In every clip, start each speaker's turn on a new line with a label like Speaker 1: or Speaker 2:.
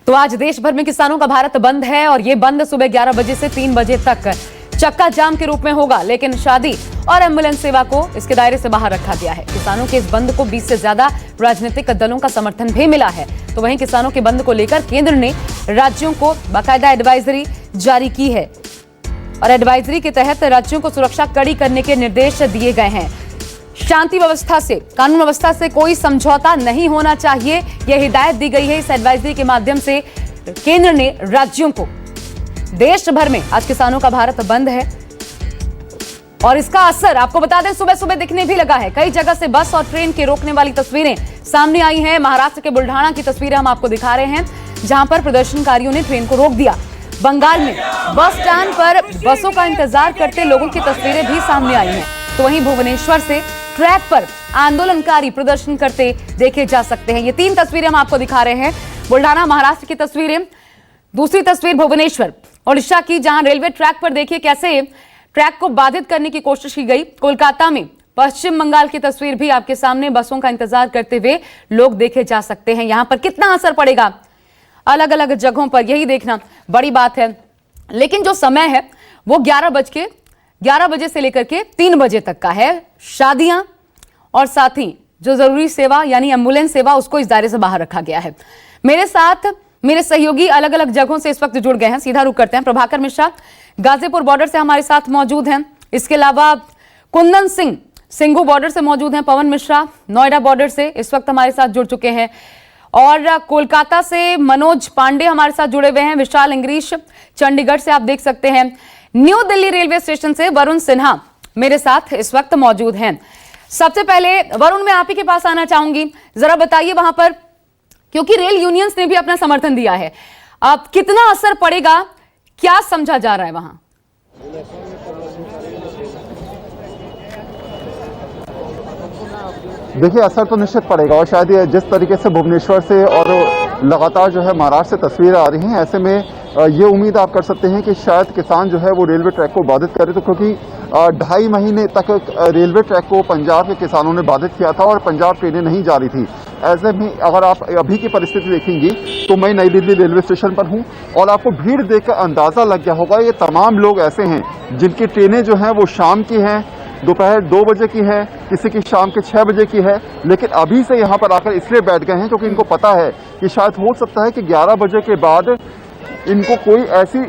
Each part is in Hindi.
Speaker 1: तो आज देश भर में किसानों का भारत बंद है और ये बंद सुबह 11 बजे से 3 बजे तक चक्का जाम के रूप में होगा, लेकिन शादी और एम्बुलेंस सेवा को इसके दायरे से बाहर रखा गया है। किसानों के इस बंद को 20 से ज्यादा राजनीतिक दलों का समर्थन भी मिला है। तो वहीं किसानों के बंद को लेकर केंद्र ने राज्यों को बाकायदा एडवाइजरी जारी की है और एडवाइजरी के तहत राज्यों को सुरक्षा कड़ी करने के निर्देश दिए गए हैं। शांति व्यवस्था से, कानून व्यवस्था से कोई समझौता नहीं होना चाहिए, यह हिदायत दी गई है। इस एडवाइजरी के माध्यम से केंद्र ने राज्यों को, देश भर में आज किसानों का भारत बंद है और इसका असर आपको बता दें सुबह सुबह दिखने भी लगा है। कई जगह से बस और ट्रेन के रोकने वाली तस्वीरें सामने आई हैं। महाराष्ट्र के बुल्ढाना की तस्वीरें हम आपको दिखा रहे हैं, जहां पर प्रदर्शनकारियों ने ट्रेन को रोक दिया। बंगाल में बस स्टैंड पर बसों का इंतजार करते लोगों की तस्वीरें भी सामने आई हैं। तो वहीं भुवनेश्वर से ट्रैक पर आंदोलनकारी प्रदर्शन करते देखे जा सकते हैं। ये 3 तस्वीरें हम आपको दिखा रहे हैं। बुल्ढाना महाराष्ट्र की तस्वीरें, दूसरी तस्वीर भुवनेश्वर ओडिशा की, जहां रेलवे ट्रैक पर देखिए कैसे ट्रैक को बाधित करने की कोशिश की गई। कोलकाता में पश्चिम बंगाल की तस्वीर भी आपके सामने, बसों का इंतजार करते हुए लोग देखे जा सकते हैं। यहां पर कितना असर पड़ेगा अलग अलग जगहों पर, यही देखना बड़ी बात है। लेकिन जो समय है वो 11 बजे से लेकर के 3 बजे तक का है। शादियां और साथ ही जो जरूरी सेवा यानी एम्बुलेंस सेवा, उसको इस दायरे से बाहर रखा गया है। मेरे साथ मेरे सहयोगी अलग अलग जगहों से इस वक्त जुड़ गए हैं। सीधा रुख करते हैं। प्रभाकर मिश्रा गाजीपुर बॉर्डर से हमारे साथ मौजूद हैं। इसके अलावा कुंदन सिंह सिंघू बॉर्डर से मौजूद हैं। पवन मिश्रा नोएडा बॉर्डर से इस वक्त हमारे साथ जुड़ चुके हैं और कोलकाता से मनोज पांडे हमारे साथ जुड़े हुए हैं। विशाल इंग्रीश चंडीगढ़ से आप देख सकते हैं। न्यू दिल्ली रेलवे स्टेशन से वरुण सिन्हा मेरे साथ इस वक्त मौजूद हैं। सबसे पहले वरुण, मैं आप ही के पास आना चाहूंगी। जरा बताइए वहां पर, क्योंकि रेल यूनियंस ने भी अपना समर्थन दिया है, अब कितना असर पड़ेगा, क्या समझा जा रहा है वहां?
Speaker 2: देखिए, असर तो निश्चित पड़ेगा और शायद ये जिस तरीके से भुवनेश्वर से और लगातार जो है महाराष्ट्र से तस्वीरें आ रही हैं, ऐसे में ये उम्मीद आप कर सकते हैं कि शायद किसान जो है वो रेलवे ट्रैक को बाधित करे। तो क्योंकि 2.5 महीने तक रेलवे ट्रैक को पंजाब के किसानों ने बाधित किया था और पंजाब ट्रेनें नहीं जा रही थी। ऐसे में अगर आप अभी की परिस्थिति देखेंगी तो मैं नई दिल्ली रेलवे स्टेशन पर हूं और आपको भीड़ देखकर अंदाजा लग गया होगा, ये तमाम लोग ऐसे हैं जिनकी ट्रेनें जो हैं वो शाम की हैं, दोपहर 2 बजे की है, किसी की शाम के 6 बजे की है, लेकिन अभी से यहाँ पर आकर इसलिए बैठ गए हैं क्योंकि इनको पता है कि शायद हो सकता है कि 11 बजे के बाद इनको कोई ऐसी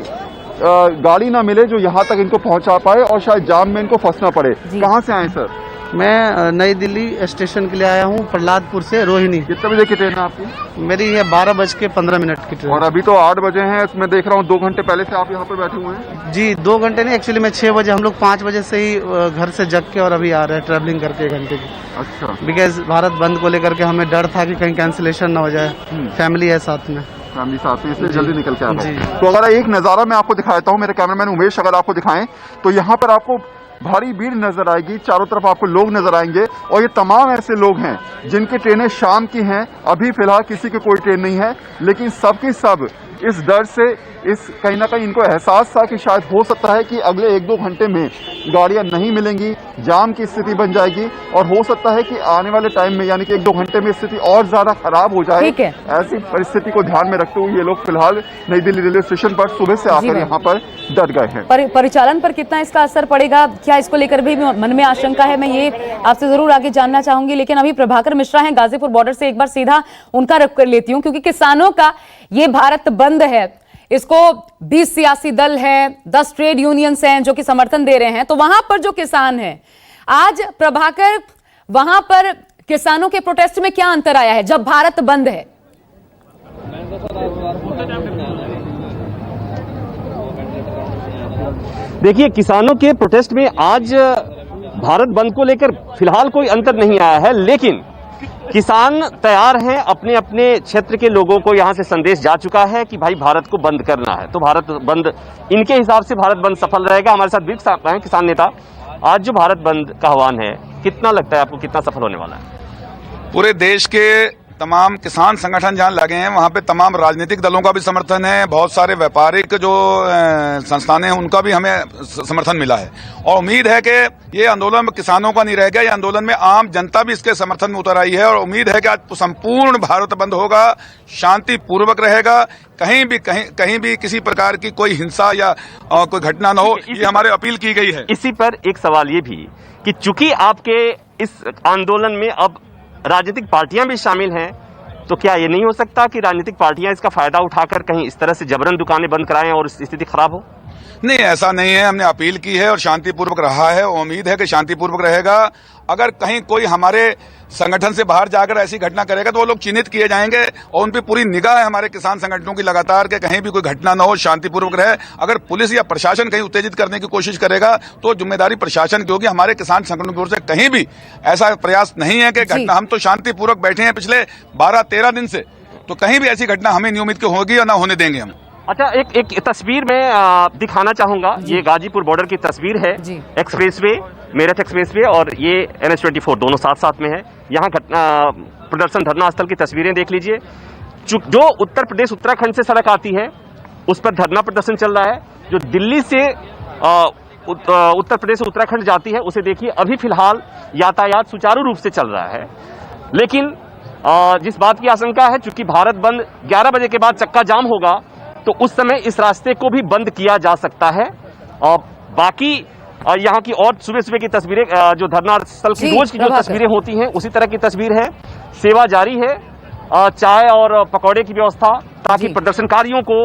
Speaker 2: गाड़ी ना मिले जो यहाँ तक इनको पहुँचा पाए और शायद जाम में इनको फंसना पड़े। कहाँ से आए सर?
Speaker 3: मैं नई दिल्ली स्टेशन के लिए आया हूँ, प्रहलादपुर से रोहिणी।
Speaker 2: कितने बजे की ट्रेन है आपकी?
Speaker 3: मेरी है 12:15 की ट्रेन।
Speaker 2: और अभी तो 8 बजे हैं, मैं देख रहा हूँ 2 घंटे पहले से आप यहाँ पर बैठे हुए हैं।
Speaker 3: जी, 2 घंटे नहीं, एक्चुअली मैं 6 बजे, हम लोग 5 बजे से ही घर से जग के और अभी आ रहे हैं ट्रैवलिंग करके 1 घंटे की।
Speaker 2: अच्छा।
Speaker 3: बिकॉज भारत बंद को लेकर के हमें डर था कि कहीं कैंसिलेशन ना हो जाए। फैमिली है साथ में,
Speaker 2: फैमिली साथ में, इसलिए जल्दी निकल के आ रहा
Speaker 3: जी।
Speaker 2: हूं। तो अगर एक नज़ारा मैं आपको दिखाता हूँ, मेरे कैमरामैन उमेश अगर आपको दिखाएं, तो यहाँ पर आपको भारी भीड़ नजर आएगी, चारों तरफ आपको लोग नजर आएंगे और ये तमाम ऐसे लोग हैं जिनकी ट्रेनें शाम की हैं। अभी फिलहाल किसी की कोई ट्रेन नहीं है, लेकिन सबके सब इस डर से, इस कहीं ना कहीं इनको एहसास था कि शायद हो सकता है कि अगले 1-2 घंटे में गाड़ियां नहीं मिलेंगी, जाम की स्थिति बन जाएगी और हो सकता है कि आने वाले टाइम में यानी कि 1-2 घंटे में स्थिति और ज्यादा खराब हो जाए। ऐसी परिस्थिति को ध्यान में रखते हुए ये लोग फिलहाल नई दिल्ली रेलवे स्टेशन पर सुबह से आकर यहाँ पर डट गए हैं।
Speaker 1: परिचालन पर कितना इसका असर पड़ेगा, क्या इसको लेकर भी मन में आशंका है, मैं ये आपसे जरूर आगे जानना चाहूंगी। लेकिन अभी प्रभाकर मिश्रा हैं गाजीपुर बॉर्डर से, एक बार सीधा उनका रुख कर लेती हूँ, क्योंकि किसानों का ये भारत बंद है, इसको 20 सियासी दल है, 10 ट्रेड यूनियंस हैं जो कि समर्थन दे रहे हैं। तो वहां पर जो किसान हैं आज, प्रभाकर, वहां पर किसानों के प्रोटेस्ट में क्या अंतर आया है जब भारत बंद है?
Speaker 4: देखिए, किसानों के प्रोटेस्ट में आज भारत बंद को लेकर फिलहाल कोई अंतर नहीं आया है, लेकिन किसान तैयार हैं। अपने अपने क्षेत्र के लोगों को यहां से संदेश जा चुका है कि भाई भारत को बंद करना है, तो भारत बंद, इनके हिसाब से भारत बंद सफल रहेगा। हमारे साथ बीक साहब हैं, किसान नेता। आज जो भारत बंद का आह्वान है, कितना लगता है आपको, कितना सफल होने वाला है?
Speaker 5: पूरे देश के तमाम किसान संगठन जहां लगे हैं वहां पे तमाम राजनीतिक दलों का भी समर्थन है, बहुत सारे व्यापारिक जो संस्थानें हैं उनका भी हमें समर्थन मिला है और उम्मीद है कि ये आंदोलन किसानों का नहीं रह गया, ये आंदोलन में आम जनता भी इसके समर्थन में उतर आई है और उम्मीद है कि आज संपूर्ण भारत बंद होगा, शांतिपूर्वक रहेगा, कहीं भी किसी प्रकार की कोई हिंसा या कोई घटना न हो, ये हमारे अपील की गई है।
Speaker 4: इसी पर एक सवाल ये भी कि चूंकि आपके इस आंदोलन में अब राजनीतिक पार्टियां भी शामिल हैं, तो क्या ये नहीं हो सकता कि राजनीतिक पार्टियां इसका फायदा उठाकर कहीं इस तरह से जबरन दुकानें बंद कराएं और स्थिति खराब हो?
Speaker 5: नहीं, ऐसा नहीं है। हमने अपील की है और शांतिपूर्वक रहा है, उम्मीद है कि शांतिपूर्वक रहेगा। अगर कहीं कोई हमारे संगठन से बाहर जाकर ऐसी घटना करेगा तो वो लोग चिन्हित किए जाएंगे और उन पर पूरी निगाह है हमारे किसान संगठनों की लगातार कि कहीं भी कोई घटना न हो, शांतिपूर्वक रहे। अगर पुलिस या प्रशासन कहीं उत्तेजित करने की कोशिश करेगा तो जिम्मेदारी प्रशासन की होगी। हमारे किसान संगठनों की ओर से कहीं भी ऐसा प्रयास नहीं है कि घटना, हम तो शांतिपूर्वक बैठे हैं पिछले 12-13 दिन से, तो कहीं भी ऐसी घटना हमें नहीं उम्मीद की होगी और न होने देंगे हम।
Speaker 4: अच्छा, एक तस्वीर में दिखाना चाहूंगा, ये गाजीपुर बॉर्डर की तस्वीर है, एक्सप्रेसवे, मेरठ एक्सप्रेसवे और ये NH-24 दोनों साथ साथ में है। यहाँ प्रदर्शन धरना स्थल की तस्वीरें देख लीजिए। जो उत्तर प्रदेश उत्तराखंड से सड़क आती है उस पर धरना प्रदर्शन चल रहा है। जो दिल्ली से उत्तर प्रदेश से उत्तराखंड जाती है उसे देखिए, अभी फिलहाल यातायात सुचारू रूप से चल रहा है, लेकिन जिस बात की आशंका है, चूंकि भारत बंद 11 बजे के बाद चक्का जाम होगा तो उस समय इस रास्ते को भी बंद किया जा सकता है। और बाकी यहाँ की और सुबह सुबह की तस्वीरें, जो धरना स्थल की रोज की जो तस्वीरें होती हैं उसी तरह की तस्वीर है। सेवा जारी है, चाय और पकौड़े की व्यवस्था, ताकि प्रदर्शनकारियों को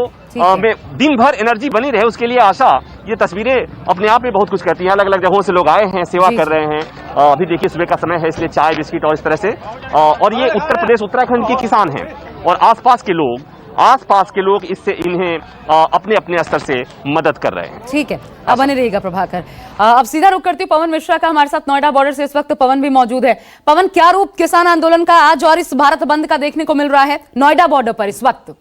Speaker 4: में दिन भर एनर्जी बनी रहे, उसके लिए आशा। ये तस्वीरें अपने आप में बहुत कुछ कहती हैं। अलग अलग जगहों से लोग आए हैं, सेवा कर रहे हैं। अभी देखिए सुबह का समय है, इसलिए चाय बिस्किट और इस तरह से। और ये उत्तर प्रदेश उत्तराखंड के किसान हैं और आसपास के लोग इससे इन्हें अपने अपने स्तर से मदद कर रहे हैं।
Speaker 1: ठीक है, अब बने रहिएगा प्रभाकर। अब सीधा रुख करती हूँ पवन मिश्रा का, हमारे साथ नोएडा बॉर्डर से इस वक्त पवन भी मौजूद है। पवन, क्या रूप किसान आंदोलन का आज और इस भारत बंद का देखने को मिल रहा है नोएडा बॉर्डर पर इस वक्त?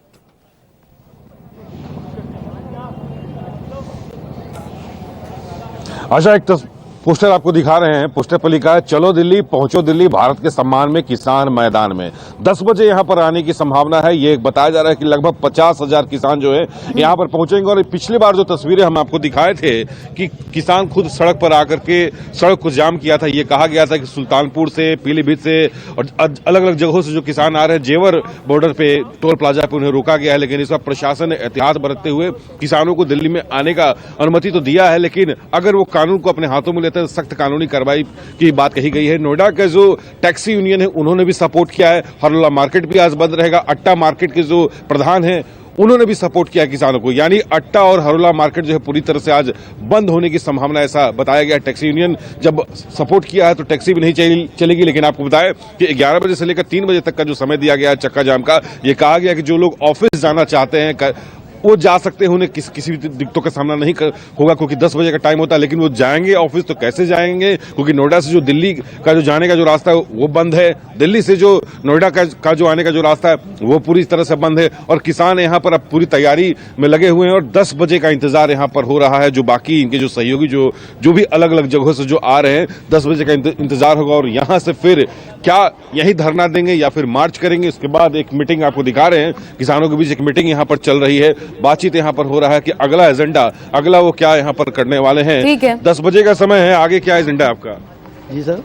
Speaker 6: आशा, एक पोस्टर आपको दिखा रहे हैं। पोस्टर पर लिखा है, चलो दिल्ली पहुंचो दिल्ली, भारत के सम्मान में किसान मैदान में। 10 बजे यहां पर आने की संभावना है। ये बताया जा रहा है कि लगभग 50,000 किसान जो है यहां पर पहुंचेंगे। और पिछली बार जो तस्वीरें हम आपको दिखाए थे कि किसान खुद सड़क पर आकर के सड़क को जाम किया था। ये कहा गया था कि सुल्तानपुर से, पीलीभीत से और अलग अलग जगहों से जो किसान आ रहे हैं, जेवर बॉर्डर पे टोल प्लाजा पे उन्हें रोका गया है। लेकिन इस बार प्रशासन ने एहतियात बरतते हुए किसानों को दिल्ली में आने का अनुमति तो दिया है, लेकिन अगर वो कानून को अपने हाथों में लेते हैं सख्त कानूनी कार्रवाई की बात कही गई है। नोएडा के जो टैक्सी यूनियन है उन्होंने भी सपोर्ट किया है। हरला मार्केट भी आज बंद रहेगा। अट्टा मार्केट के जो प्रधान है उन्होंने भी सपोर्ट किया किसानों को, यानी अट्टा और हरोला मार्केट जो है पूरी तरह से आज बंद होने की संभावना, ऐसा बताया गया। टैक्सी यूनियन जब सपोर्ट किया है तो टैक्सी भी नहीं चलेगी। लेकिन आपको बताएं कि 11 बजे से लेकर 3 बजे तक का जो समय दिया गया है चक्का जाम का, ये कहा गया कि जो लोग ऑफिस जाना चाहते हैं वो जा सकते हैं, उन्हें किसी भी दिक्कतों का सामना नहीं होगा, क्योंकि 10 बजे का टाइम होता है। लेकिन वो जाएंगे ऑफिस तो कैसे जाएंगे, क्योंकि नोएडा से जो दिल्ली का जो जाने का जो रास्ता है वो बंद है। दिल्ली से जो नोएडा का जो आने का जो रास्ता है वो पूरी तरह से बंद है। और किसान यहाँ पर अब पूरी तैयारी में लगे हुए हैं और 10 बजे का इंतजार यहाँ पर हो रहा है। जो बाकी इनके जो सहयोगी जो भी अलग अलग जगहों से जो आ रहे हैं, 10 बजे का इंतजार होगा। और यहाँ से फिर क्या यही धरना देंगे या फिर मार्च करेंगे, उसके बाद एक मीटिंग आपको दिखा रहे हैं। किसानों के बीच एक मीटिंग यहाँ पर चल रही है, बातचीत यहाँ पर हो रहा है कि अगला एजेंडा, अगला वो क्या यहाँ पर करने वाले हैं।
Speaker 1: ठीक है,
Speaker 6: 10 बजे का समय है, आगे क्या एजेंडा है आपका?
Speaker 7: जी सर,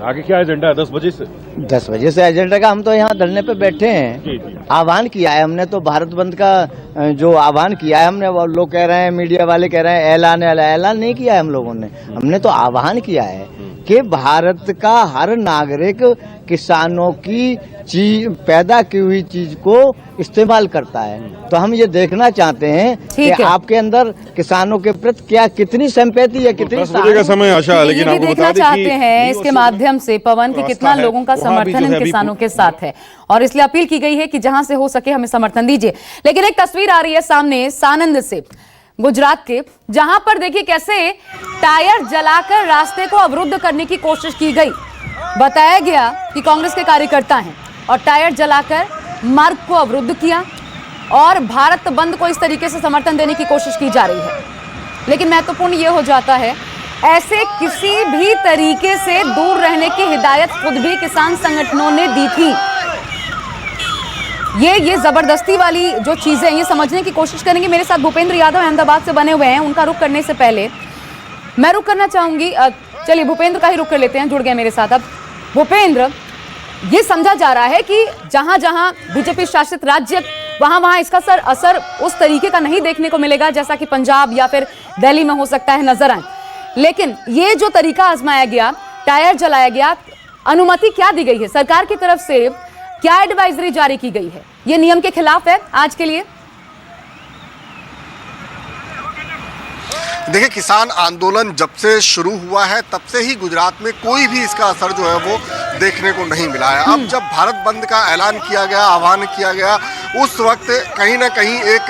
Speaker 6: आगे क्या एजेंडा है 10 बजे से?
Speaker 7: 10 बजे से एजेंडा का हम तो यहाँ धरने पे बैठे हैं। आह्वान किया है हमने तो, भारत बंद का जो आह्वान किया है हमने। वो लोग कह रहे हैं, मीडिया वाले कह रहे हैं ऐलान नहीं किया है हम लोगों ने। हमने तो आह्वान किया है कि भारत का हर नागरिक किसानों की चीज, पैदा की हुई चीज को इस्तेमाल करता है। तो हम ये देखना चाहते हैं कि आपके अंदर किसानों के प्रति क्या कितनी सिंपैथी है, कितनी
Speaker 6: 10 बजे का समय आशा, लेकिन आपको
Speaker 1: देखना चाहते हैं इसके माध्यम से पवन की कितना लोगों का समर्थन इन किसानों के साथ है। और इसलिए अपील की गई है कि जहां से हो सके हमें समर्थन दीजिए। लेकिन एक तस्वीर आ रही है सामने सानंद से, गुजरात के, जहां पर देखिए कैसे टायर जलाकर रास्ते को अवरुद्ध करने की कोशिश की गई। बताया गया कि कांग्रेस के कार्यकर्ता हैं और टायर जलाकर मार्ग को अवरुद्ध किया और भारत बंद को इस तरीके से समर्थन देने की कोशिश की जा रही है। लेकिन महत्वपूर्ण यह हो जाता है, ऐसे किसी भी तरीके से दूर रहने की हिदायत खुद भी किसान संगठनों ने दी थी। ये जबरदस्ती वाली जो चीजें हैं ये समझने की कोशिश करेंगे। मेरे साथ भूपेंद्र यादव अहमदाबाद से बने हुए हैं, उनका रुख करने से पहले मैं रुख करना चाहूंगी, चलिए भूपेंद्र का ही रुख कर लेते हैं, जुड़ गए मेरे साथ। अब भूपेंद्र, ये समझा जा रहा है कि जहां जहां बीजेपी शासित राज्य वहां इसका असर उस तरीके का नहीं देखने को मिलेगा जैसा कि पंजाब या फिर दिल्ली में हो सकता है नजर आए, लेकिन ये जो तरीका आजमाया गया, टायर जलाया गया, अनुमति क्या दी गई है सरकार की तरफ से, क्या एडवाइजरी जारी की गई है, ये नियम के खिलाफ है आज के लिए?
Speaker 8: देखिए, किसान आंदोलन जब से शुरू हुआ है तब से ही गुजरात में कोई भी इसका असर जो है वो देखने को नहीं मिला है। अब जब भारत बंद का ऐलान किया गया, आह्वान किया गया, उस वक्त कहीं ना कहीं एक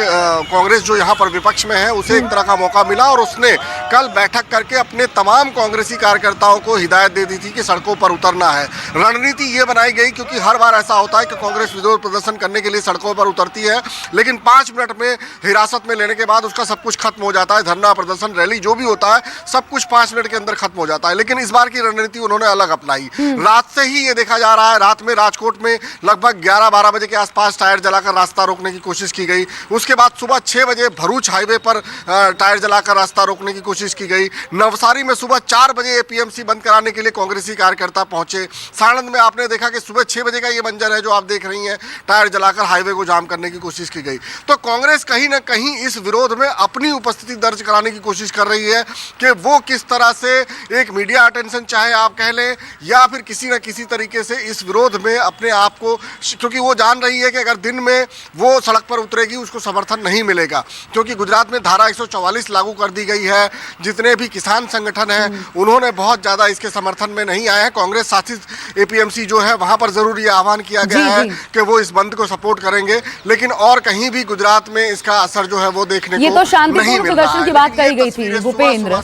Speaker 8: कांग्रेस जो यहाँ पर विपक्ष में है उसे एक तरह का मौका मिला और उसने कल बैठक करके अपने तमाम कांग्रेसी कार्यकर्ताओं को हिदायत दे दी थी कि सड़कों पर उतरना है। रणनीति ये बनाई गई, क्योंकि हर बार ऐसा होता है कि कांग्रेस विरोध प्रदर्शन करने के लिए सड़कों पर उतरती है, लेकिन 5 मिनट में हिरासत में लेने के बाद उसका सब कुछ खत्म हो जाता है। धरना, प्रदर्शन, रैली जो भी होता है सब कुछ 5 मिनट के अंदर खत्म हो जाता है। लेकिन इस बार की रणनीति उन्होंने अलग अपनाई। रात से ही ये देखा जा रहा है, रात में राजकोट में लगभग 11-12 बजे के आसपास टायर जलाकर रास्ता रोकने की कोशिश की गई। उसके बाद सुबह 6 बजे भरूच हाईवे पर टायर जलाकर रास्ता रोकने की कोशिश की गई। नवसारी में सुबह 4 बजे एपीएमसी बंद कराने के लिए कांग्रेसी कार्यकर्ता पहुंचे। साणंद में आपने देखा कि सुबह 6 बजे का ये मंजर है जो आप देख रही हैं, टायर जलाकर हाईवे को जाम करने की कोशिश की गई। तो कांग्रेस कहीं ना कहीं इस विरोध में अपनी उपस्थिति दर्ज कराने की कोशिश कर रही है कि वो किस तरह से एक मीडिया अटेंशन चाहे आप कह लें या फिर किसी न किसी तरीके से इस विरोध में अपने आप को, क्योंकि वो जान रही है कि अगर दिन में वो सड़क पर उतरेगी उसको समर्थन नहीं मिलेगा, क्योंकि गुजरात में धारा 144 लागू कर दी गई है। जितने भी किसान संगठन हैं उन्होंने बहुत ज़्यादा इसके समर्थन में नहीं आए हैं। कांग्रेस शासित एपीएमसी जो है वहाँ पर जरूर ये आह्वान किया गया है कि वो इस बंद को सपोर्ट करेंगे, लेकिन और कहीं भी गुजरात में इसका असर जो है वो देखने को
Speaker 1: तो शांतिपूर्ण प्रदर्शन की बात कही गई थी भूपेंद्र,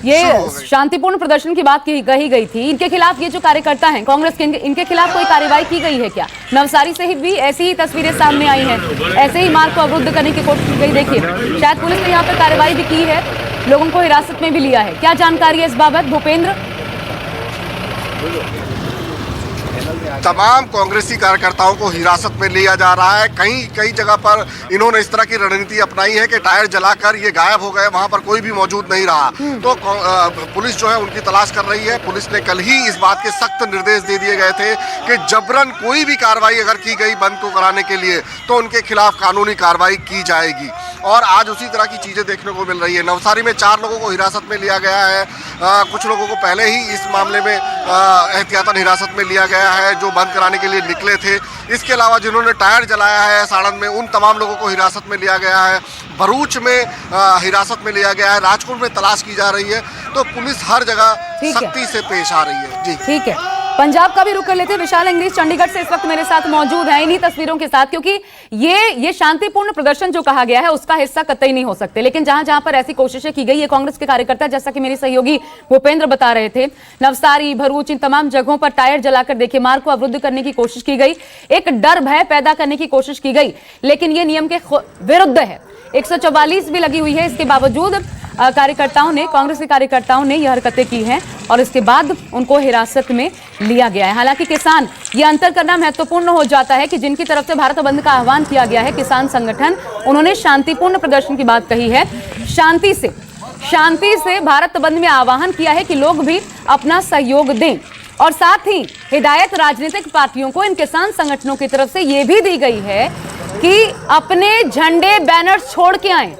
Speaker 1: ये शांतिपूर्ण प्रदर्शन की बात कही गई थी। इनके खिलाफ ये जो कार्यकर्ता हैं कांग्रेस के, इनके खिलाफ कोई कार्रवाई की गई है क्या? नवसारी से भी ऐसी ही तस्वीरें सामने आई हैं, ऐसे ही मार्ग को अवरुद्ध करने की कोशिश की गई। देखिए, शायद पुलिस ने यहाँ पर कार्रवाई भी की है, लोगों को हिरासत में भी लिया है। क्या जानकारी है इस बाबत भूपेंद्र?
Speaker 8: तमाम कांग्रेसी कार्यकर्ताओं को हिरासत में लिया जा रहा है। कई जगह पर इन्होंने इस तरह की रणनीति अपनाई है कि टायर जलाकर ये गायब हो गए, वहां पर कोई भी मौजूद नहीं रहा। तो पुलिस जो है उनकी तलाश कर रही है। पुलिस ने कल ही इस बात के सख्त निर्देश दे दिए गए थे कि जबरन कोई भी कार्रवाई अगर की गई बंद को कराने के लिए तो उनके खिलाफ कानूनी कार्रवाई की जाएगी। और आज उसी तरह की चीजें देखने को मिल रही है। नवसारी में 4 लोगों को हिरासत में लिया गया है। कुछ लोगों को पहले ही इस मामले में एहतियातन हिरासत में लिया गया है जो बंद कराने के लिए निकले थे। इसके अलावा जिन्होंने टायर जलाया है साणंद में, उन तमाम लोगों को हिरासत में लिया गया है। भरूच में हिरासत में लिया गया है। राजकोट में तलाश की जा रही है। तो पुलिस हर जगह सख्ती से पेश आ रही है। जी
Speaker 1: ठीक है, पंजाब का भी रुख कर लेते हैं। विशाल अंग्रेज चंडीगढ़ से इस वक्त मेरे साथ मौजूद हैं इन्हीं तस्वीरों के साथ, क्योंकि ये शांतिपूर्ण प्रदर्शन जो कहा गया है उसका हिस्सा कतई नहीं हो सकते, लेकिन जहां जहां पर ऐसी कोशिशें की गई है कांग्रेस के कार्यकर्ता, जैसा कि मेरे सहयोगी भूपेंद्र बता रहे थे, नवसारी, भरूच, इन तमाम जगहों पर टायर जलाकर देखिए मार्ग को अवरुद्ध करने की कोशिश की गई, एक डर भय पैदा करने की कोशिश की गई, लेकिन ये नियम के विरुद्ध है। 144 भी लगी हुई है, इसके बावजूद कार्यकर्ताओं ने, कांग्रेस के कार्यकर्ताओं ने यह हरकतें की हैं और इसके बाद उनको हिरासत में लिया गया है। हालांकि किसान, ये अंतर करना महत्वपूर्ण हो जाता है कि जिनकी तरफ से भारत बंद का आह्वान किया गया है, किसान संगठन, उन्होंने शांतिपूर्ण प्रदर्शन की बात कही है। शांति से भारत बंद में आह्वान किया है कि लोग भी अपना सहयोग दें, और साथ ही हिदायत राजनीतिक पार्टियों को, इन किसान संगठनों की तरफ से यह भी दी गई है कि अपने झंडे, बैनर्स छोड़ के आए।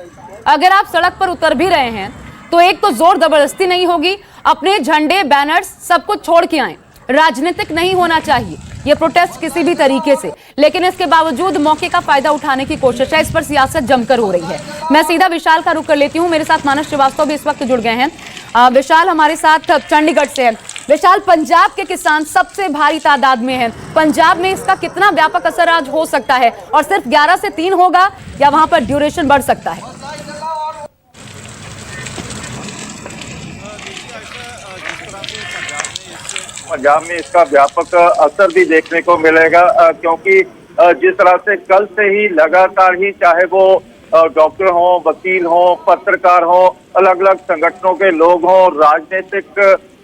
Speaker 1: अगर आप सड़क पर उतर भी रहे हैं तो एक तो जोर जबरदस्ती नहीं होगी, अपने झंडे, बैनर्स सब कुछ छोड़ के आए। राजनीतिक नहीं होना चाहिए ये प्रोटेस्ट किसी भी तरीके से, लेकिन इसके बावजूद मौके का फायदा उठाने की कोशिश है। इस पर सियासत जमकर हो रही है। मैं सीधा विशाल का रुख कर लेती हूँ। मेरे साथ मानस श्रीवास्तव भी इस वक्त जुड़ गए हैं। विशाल हमारे साथ चंडीगढ़ से है। विशाल, पंजाब के किसान सबसे भारी तादाद में हैं। पंजाब में इसका कितना व्यापक असर आज हो सकता है, और सिर्फ 11 से 3 होगा या वहां पर ड्यूरेशन बढ़ सकता है?
Speaker 9: पंजाब में इसका व्यापक असर भी देखने को मिलेगा, क्योंकि जिस तरह से कल से ही लगातार ही, चाहे वो डॉक्टर हो, वकील हो, पत्रकार हो, अलग अलग संगठनों के लोग हों, राजनीतिक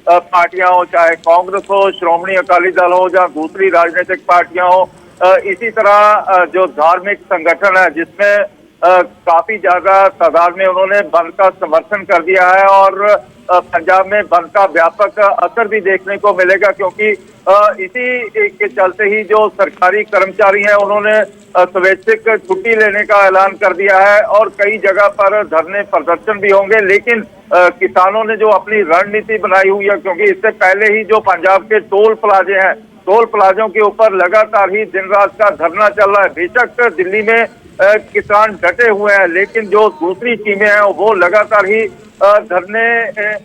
Speaker 9: पार्टियां हो, चाहे कांग्रेस हो, श्रोमणी अकाली दल हो या दूसरी राजनीतिक पार्टियां हो, इसी तरह जो धार्मिक संगठन है जिसमें काफी ज्यादा तादाद में उन्होंने बंद का समर्थन कर दिया है और पंजाब में बंद का व्यापक असर भी देखने को मिलेगा, क्योंकि इसी के चलते ही जो सरकारी कर्मचारी हैं उन्होंने स्वैच्छिक छुट्टी लेने का ऐलान कर दिया है और कई जगह पर धरने प्रदर्शन भी होंगे। लेकिन किसानों ने जो अपनी रणनीति बनाई हुई है, क्योंकि इससे पहले ही जो पंजाब के टोल प्लाजे हैं, टोल प्लाजों के ऊपर लगातार ही दिन रात का धरना चल रहा है। बेशक दिल्ली में किसान डटे हुए हैं, लेकिन जो दूसरी टीमें हैं वो लगातार ही धरने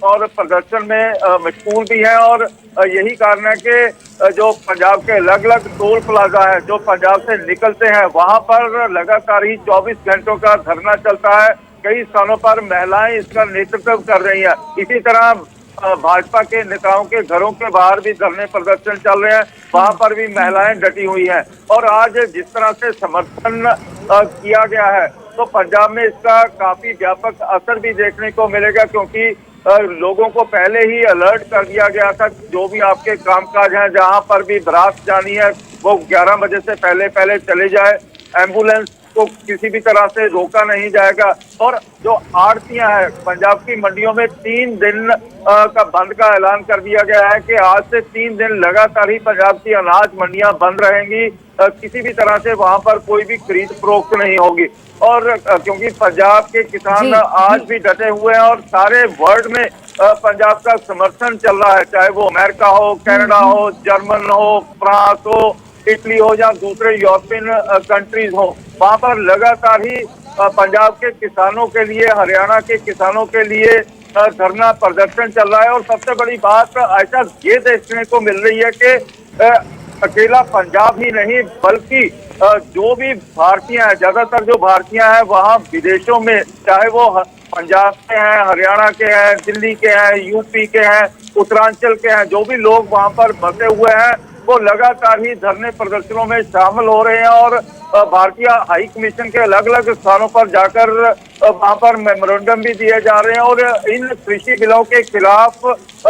Speaker 9: और प्रदर्शन में मशगूल भी हैं और यही कारण है कि जो पंजाब के अलग अलग टोल प्लाजा है जो पंजाब से निकलते हैं वहां पर लगातार ही 24 घंटों का धरना चलता है। कई स्थानों पर महिलाएं इसका नेतृत्व कर रही हैं। इसी तरह भाजपा के नेताओं के घरों के बाहर भी धरने प्रदर्शन चल रहे हैं, वहां पर भी महिलाएं डटी हुई हैं। और आज जिस तरह से समर्थन किया गया है तो पंजाब में इसका काफी व्यापक असर भी देखने को मिलेगा, क्योंकि लोगों को पहले ही अलर्ट कर दिया गया था। जो भी आपके कामकाज हैं, जहां पर भी बारात जानी है वो 11 बजे से पहले चले जाए। एम्बुलेंस को किसी भी तरह से रोका नहीं जाएगा। और जो आड़तियां हैं पंजाब की मंडियों में 3 दिन का बंद का ऐलान कर दिया गया है कि आज से 3 दिन लगातार ही पंजाब की अनाज मंडियां बंद रहेंगी। किसी भी तरह से वहां पर कोई भी खरीद फरोख्त नहीं होगी। और क्योंकि पंजाब के किसान आज भी डटे हुए हैं और सारे वर्ल्ड में पंजाब का समर्थन चल रहा है, चाहे वो अमेरिका हो, कनाडा हो, जर्मन हो, फ्रांस हो, इटली हो या दूसरे यूरोपियन कंट्रीज हो, वहां पर लगातार ही पंजाब के किसानों के लिए, हरियाणा के किसानों के लिए धरना प्रदर्शन चल रहा है। और सबसे बड़ी बात ऐसा ये देखने को मिल रही है कि अकेला पंजाब ही नहीं बल्कि जो भी भारतीय हैं, ज्यादातर जो भारतीय हैं वहाँ विदेशों में, चाहे वो पंजाब के हैं, हरियाणा के हैं, दिल्ली के हैं, यूपी के हैं, उत्तरांचल के हैं, जो भी लोग वहाँ पर बसे हुए हैं वो लगातार ही धरने प्रदर्शनों में शामिल हो रहे हैं। और भारतीय हाई कमीशन के अलग अलग स्थानों पर जाकर वहां पर मेमोरेंडम भी दिए जा रहे हैं और इन कृषि बिलों के खिलाफ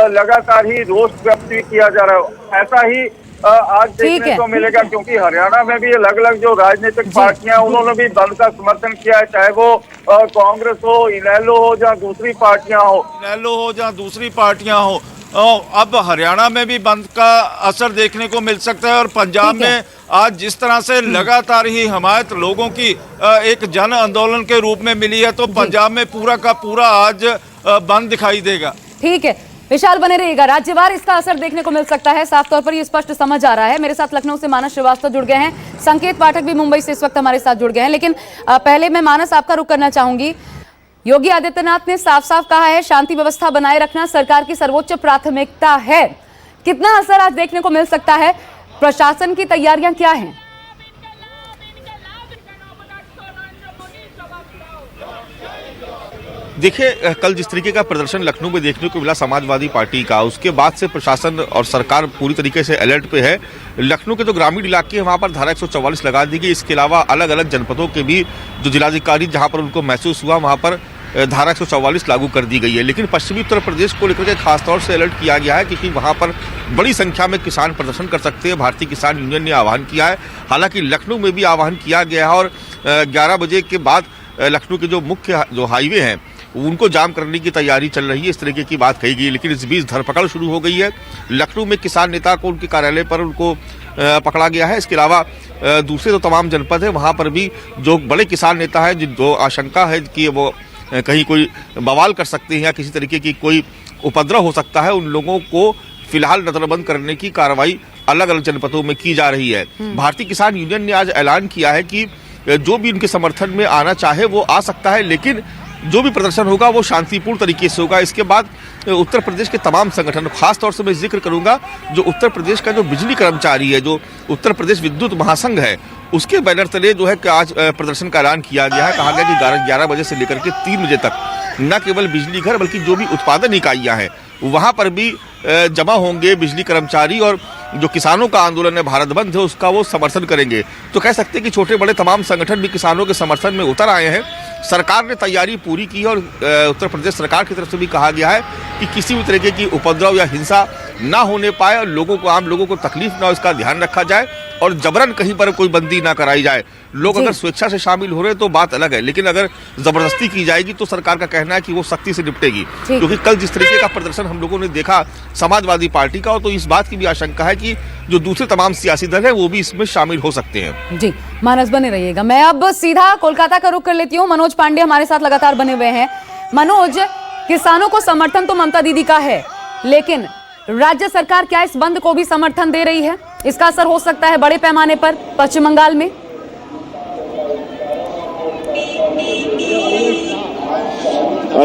Speaker 9: लगातार ही रोष व्यक्त भी किया जा रहा है। ऐसा ही आज देखने को मिलेगा, क्योंकि हरियाणा में भी अलग अलग जो राजनीतिक पार्टियां उन्होंने भी बंद का समर्थन किया है, चाहे वो कांग्रेस हो, इनेलो हो या दूसरी पार्टियां हो।
Speaker 10: अब हरियाणा में भी बंद का असर देखने को मिल सकता है और पंजाब में आज जिस तरह से लगातार ही हमायत लोगों की एक जन आंदोलन के रूप में मिली है, तो पंजाब में पूरा का पूरा आज बंद दिखाई देगा।
Speaker 1: ठीक है विशाल, बने रहिएगा। राज्यवार इसका असर देखने को मिल सकता है, साफ तौर पर ये स्पष्ट समझ आ रहा है। मेरे साथ लखनऊ से मानस श्रीवास्तव जुड़ गए हैं, संकेत पाठक भी मुंबई से इस वक्त हमारे साथ जुड़ गए हैं। लेकिन पहले मैं मानस आपका रुख करना चाहूंगी। योगी आदित्यनाथ ने साफ साफ कहा है शांति व्यवस्था बनाए रखना सरकार की सर्वोच्च प्राथमिकता है। कितना असर आज देखने को मिल सकता है? प्रशासन की तैयारियां क्या हैं?
Speaker 11: देखिए, कल जिस तरीके का प्रदर्शन लखनऊ में देखने को मिला समाजवादी पार्टी का, उसके बाद से प्रशासन और सरकार पूरी तरीके से अलर्ट पे है। लखनऊ के जो ग्रामीण इलाके हैं वहां पर धारा 144 लगा दी गई। इसके अलावा अलग अलग जनपदों के भी जो जिलाधिकारी जहां पर उनको महसूस हुआ वहां पर धारा 144 लागू कर दी गई है। लेकिन पश्चिमी उत्तर प्रदेश को लेकर के खासतौर से अलर्ट किया गया है, क्योंकि वहां पर बड़ी संख्या में किसान प्रदर्शन कर सकते हैं। भारतीय किसान यूनियन ने आह्वान किया है, हालांकि लखनऊ में भी आह्वान किया गया है और 11 बजे के बाद लखनऊ के जो मुख्य जो हाईवे हैं उनको जाम करने की तैयारी चल रही है, इस तरीके की बात कही गई। लेकिन इस बीच धरपकड़ शुरू हो गई है। लखनऊ में किसान नेता को उनके कार्यालय पर उनको पकड़ा गया है। इसके अलावा दूसरे जो तमाम जनपद है वहां पर भी जो बड़े किसान नेता है, जो आशंका है कि वो कहीं कोई बवाल कर सकते हैं या किसी तरीके की कोई उपद्रव हो सकता है, उन लोगों को फिलहाल नजरबंद करने की कार्रवाई अलग अलग जनपदों में की जा रही है। भारतीय किसान यूनियन ने आज ऐलान किया है कि जो भी उनके समर्थन में आना चाहे वो आ सकता है, लेकिन जो भी प्रदर्शन होगा वो शांतिपूर्ण तरीके से होगा। इसके बाद उत्तर प्रदेश के तमाम संगठन, खासतौर से मैं जिक्र करूंगा जो उत्तर प्रदेश का जो बिजली कर्मचारी है, जो उत्तर प्रदेश विद्युत महासंघ है, उसके बैनर तले जो है कि आज प्रदर्शन का ऐलान किया गया है। कहा गया कि 11 बजे से लेकर के 3 बजे तक न केवल बिजली घर बल्कि जो भी उत्पादन इकाइयां हैं वहां पर भी जमा होंगे बिजली कर्मचारी, और जो किसानों का आंदोलन है भारत बंद है उसका वो समर्थन करेंगे। तो कह सकते हैं कि छोटे बड़े तमाम संगठन भी किसानों के समर्थन में उतर आए हैं। सरकार ने तैयारी पूरी की है और उत्तर प्रदेश सरकार की तरफ से भी कहा गया है कि किसी भी तरीके की उपद्रव या हिंसा ना होने पाए और लोगों को, आम लोगों को तकलीफ ना हो, इसका ध्यान रखा जाए और जबरन कहीं पर कोई बंदी ना कराई जाए। लोग अगर स्वेच्छा से शामिल हो रहे हैं तो बात अलग है, लेकिन अगर जबरदस्ती की जाएगी तो सरकार का कहना है कि वो सख्ती से निपटेगी। क्योंकि कल जिस तरीके का प्रदर्शन हम लोगों ने देखा समाजवादी पार्टी का, तो इस बात की भी आशंका है कि जो दूसरे तमाम सियासी दल है वो भी इसमें शामिल हो सकते हैं।
Speaker 1: जी, मानस बने रहिएगा। मैं अब सीधा कोलकाता का रुख कर लेती हूँ। मनोज पांडे हमारे साथ लगातार बने हुए हैं। मनोज, किसानों को समर्थन तो ममता दीदी का है, लेकिन राज्य सरकार क्या इस बंद को भी समर्थन दे रही है? इसका असर हो सकता है बड़े पैमाने पर पश्चिम बंगाल में?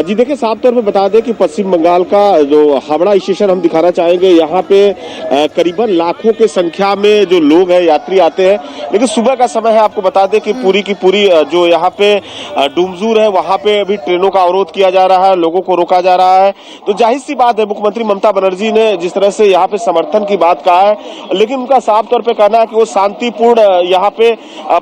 Speaker 6: जी देखिए, साफ तौर पे बता दें कि पश्चिम बंगाल का जो हावड़ा स्टेशन हम दिखाना चाहेंगे, यहाँ पे करीबन लाखों के संख्या में जो लोग हैं, यात्री आते हैं। लेकिन सुबह का समय है, आपको बता दें कि पूरी की पूरी जो यहाँ पे डूमजूर है, वहाँ पे अभी ट्रेनों का अवरोध किया जा रहा है, लोगों को रोका जा रहा है। तो जाहिर सी बात है, मुख्यमंत्री ममता बनर्जी ने जिस तरह से यहाँ पे समर्थन की बात कहा है, लेकिन उनका साफ तौर पर कहना है कि वो शांतिपूर्ण यहाँ पे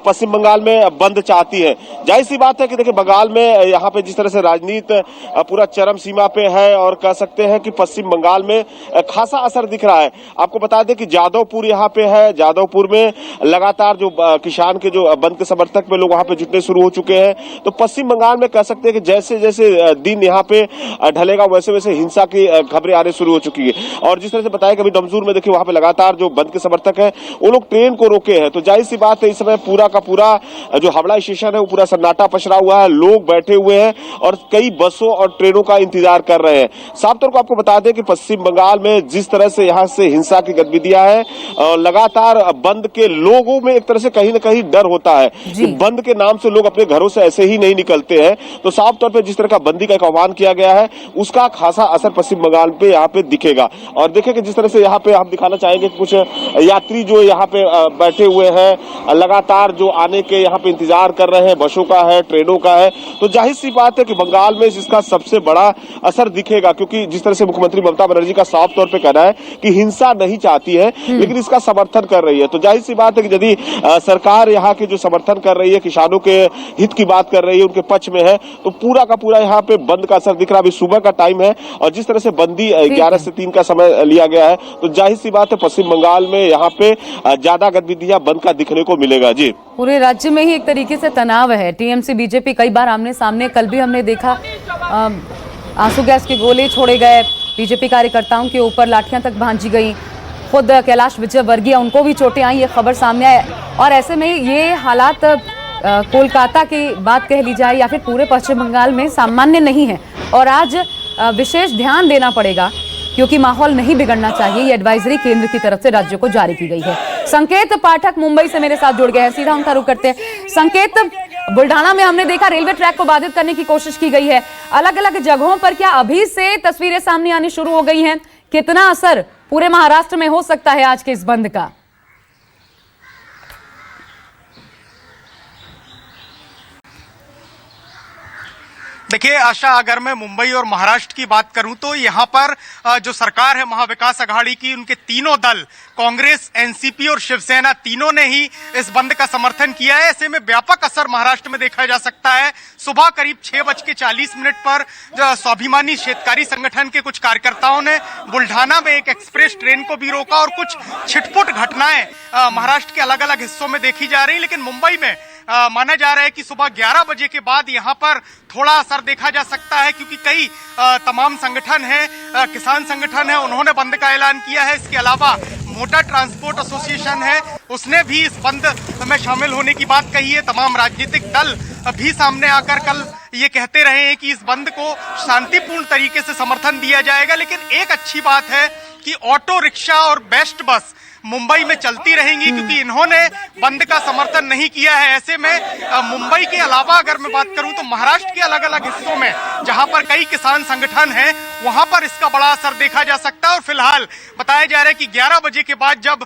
Speaker 6: पश्चिम बंगाल में बंद चाहती है। जाहिर सी बात है कि देखिए, बंगाल में यहाँ पे जिस तरह से राजनीति पूरा चरम सीमा पे है और कह सकते हैं कि पश्चिम बंगाल में खासा असर दिख रहा है। आपको बता दें कि जादवपुर यहाँ पे है, जादवपुर में लगातार जो किसान के जो बंद के समर्थक में लोग वहां पे जुटने शुरू हो चुके हैं। तो पश्चिम बंगाल में कह सकते हैं कि जैसे जैसे दिन यहाँ पे ढलेगा वैसे वैसे हिंसा की खबरें आने शुरू हो चुकी है। और जिस तरह से बताया कि अभी डमजूर में देखिए, वहां पे लगातार जो बंद के समर्थक है वो लोग ट्रेन को रोके हैं। तो जाहिर सी बात है, इस समय पूरा का पूरा जो हावड़ा स्टेशन है वो पूरा सन्नाटा पसरा हुआ है, लोग बैठे हुए हैं और कई बसों और ट्रेनों का इंतजार कर रहे हैं। साफ तौर पर आपको बता दें कि पश्चिम बंगाल में जिस तरह से यहाँ से हिंसा की गतिविधियां हैं, लगातार बंद के लोगों में एक तरह से कहीं ना कहीं डर होता है कि बंद के नाम से लोग अपने घरों से ऐसे ही नहीं निकलते हैं। तो साफ तौर पर जिस तरह का बंदी का एक आह्वान किया गया है, उसका खासा असर पश्चिम बंगाल पे यहाँ पे दिखेगा। और देखें कि जिस तरह से यहाँ पे हम दिखाना चाहेंगे कुछ यात्री जो यहाँ पे बैठे हुए हैं, लगातार जो आने के यहाँ पे इंतजार कर रहे हैं, बसों का है, ट्रेनों का है। तो जाहिर सी बात है कि बंगाल में इसका सबसे बड़ा असर दिखेगा, क्योंकि जिस तरह से मुख्यमंत्री ममता बनर्जी का साफ तौर पे कहना है कि हिंसा नहीं चाहती है, लेकिन इसका समर्थन कर रही है। तो जाहिर सी बात है कि यदि सरकार यहाँ के जो समर्थन कर रही है, किसानों के हित की बात कर रही है, उनके पक्ष में है, तो पूरा का पूरा यहाँ पे बंद का असर दिख रहा है। अभी सुबह का टाइम है और जिस तरह से बंदी 11 से 3 का समय लिया गया है, तो जाहिर सी बात है पश्चिम बंगाल में यहाँ पे ज्यादा गतिविधियां बंद का दिखने को मिलेगा। जी,
Speaker 1: पूरे राज्य में ही एक तरीके से तनाव है। टीएमसी बीजेपी कई बार आमने सामने, कल भी हमने देखा आंसू गैस के गोले छोड़े गए, बीजेपी कार्यकर्ताओं के ऊपर लाठियां तक भांजी गई, खुद कैलाश विजयवर्गीय उनको भी चोटें आई, ये खबर सामने आई। और ऐसे में ये हालात कोलकाता की बात कह ली जाए या फिर पूरे पश्चिम बंगाल में सामान्य नहीं है। और आज विशेष ध्यान देना पड़ेगा, क्योंकि माहौल नहीं बिगड़ना चाहिए। ये एडवाइजरी केंद्र की तरफ से राज्य को जारी की गई है। संकेत पाठक मुंबई से मेरे साथ जुड़ गए हैं, सीधा उनका रुख करते हैं। संकेत, बुल्ढाना में हमने देखा रेलवे ट्रैक को बाधित करने की कोशिश की गई है। अलग अलग जगहों पर क्या अभी से तस्वीरें सामने आनी शुरू हो गई हैं? कितना असर पूरे महाराष्ट्र में हो सकता है आज के इस बंद का?
Speaker 12: देखिए आशा, अगर मैं मुंबई और महाराष्ट्र की बात करूं तो यहाँ पर जो सरकार है महाविकास अघाड़ी की, उनके तीनों दल कांग्रेस, एनसीपी और शिवसेना, तीनों ने ही इस बंद का समर्थन किया है। ऐसे में व्यापक असर महाराष्ट्र में देखा जा सकता है। सुबह करीब 6:40 पर स्वाभिमानी शेतकारी संगठन के कुछ कार्यकर्ताओं ने बुल्ढाना में एक एक्सप्रेस ट्रेन को भी रोका और कुछ छिटपुट घटनाएं महाराष्ट्र के अलग अलग हिस्सों में देखी जा रही। लेकिन मुंबई में माना जा रहा है कि सुबह 11 बजे के बाद यहाँ पर थोड़ा असर देखा जा सकता है, क्योंकि कई तमाम संगठन हैं, किसान संगठन है, उन्होंने बंद का ऐलान किया है। इसके अलावा मोटर ट्रांसपोर्ट एसोसिएशन है, उसने भी इस बंद में शामिल होने की बात कही है। तमाम राजनीतिक दल भी सामने आकर कल ये कहते रहे हैं कि इस बंद को शांतिपूर्ण तरीके से समर्थन दिया जाएगा। लेकिन एक अच्छी बात है कि ऑटो रिक्शा और बेस्ट बस मुंबई में चलती रहेंगी, क्योंकि इन्होंने बंद का समर्थन नहीं किया है। ऐसे में मुंबई के अलावा अगर मैं बात करूं तो महाराष्ट्र के अलग अलग हिस्सों में जहां पर कई किसान संगठन हैं, वहां पर इसका बड़ा असर देखा जा सकता है। और फिलहाल बताया जा रहा है कि 11 बजे के बाद जब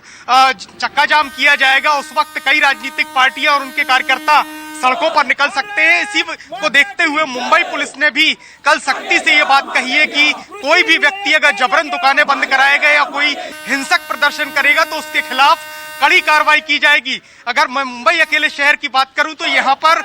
Speaker 12: चक्का जाम किया जाएगा, उस वक्त कई राजनीतिक पार्टियां और उनके कार्यकर्ता सड़कों पर निकल सकते हैं। इसी को देखते हुए मुंबई पुलिस ने भी कल सख्ती से ये बात कही है कि कोई भी व्यक्ति अगर जबरन दुकानें बंद कराएगा या कोई हिंसक प्रदर्शन करेगा तो उसके खिलाफ कड़ी कार्रवाई की जाएगी। अगर मैं मुंबई अकेले शहर की बात करूं तो यहाँ पर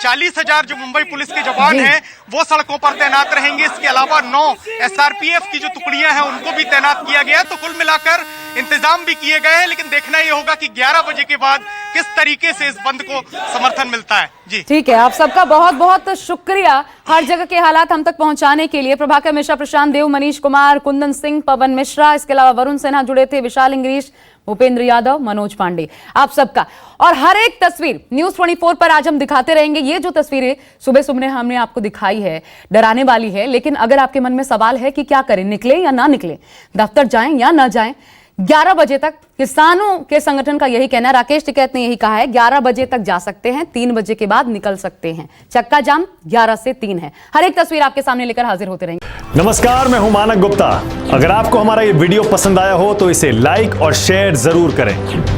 Speaker 12: 40,000 जो मुंबई पुलिस के जवान हैं वो सड़कों पर तैनात रहेंगे। इसके अलावा 9 SRPF की जो टुकड़ियां हैं उनको भी तैनात किया गया है। तो कुल मिलाकर इंतजाम भी किए गए हैं, लेकिन देखना ये होगा कि 11 बजे के बाद किस तरीके से इस बंद को समर्थन मिलता है। जी
Speaker 1: ठीक है, आप सबका बहुत बहुत शुक्रिया हर जगह के हालात हम तक पहुंचाने के लिए। प्रभाकर मिश्रा, प्रशांत देव, मनीष कुमार, कुंदन सिंह, पवन मिश्रा, इसके अलावा वरुण सिन्हा जुड़े थे, विशाल इंग्रीश, भूपेंद्र यादव, मनोज पांडे, आप सबका। और हर एक तस्वीर न्यूज 24 पर आज हम दिखाते रहेंगे। ये जो तस्वीरें सुबह सुबह हमने आपको दिखाई है डराने वाली है, लेकिन अगर आपके मन में सवाल है कि क्या करें, निकले या ना निकले, दफ्तर जाएं या ना जाएं, 11 बजे तक किसानों के संगठन का यही कहना है। राकेश टिकैत ने यही कहा है 11 बजे तक जा सकते हैं, 3 बजे के बाद निकल सकते हैं। चक्का जाम 11 से 3 है। हर एक तस्वीर आपके सामने लेकर हाजिर होते रहेंगे।
Speaker 13: नमस्कार, मैं हूं मानक गुप्ता। अगर आपको हमारा ये वीडियो पसंद आया हो तो इसे लाइक और शेयर जरूर करें,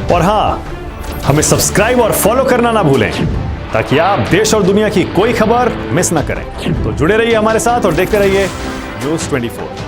Speaker 13: और हां, हमें सब्सक्राइब और फॉलो करना ना भूलें ताकि आप देश और दुनिया की कोई खबर मिस ना करें। तो जुड़े रहिए हमारे साथ और देखते रहिए News 24।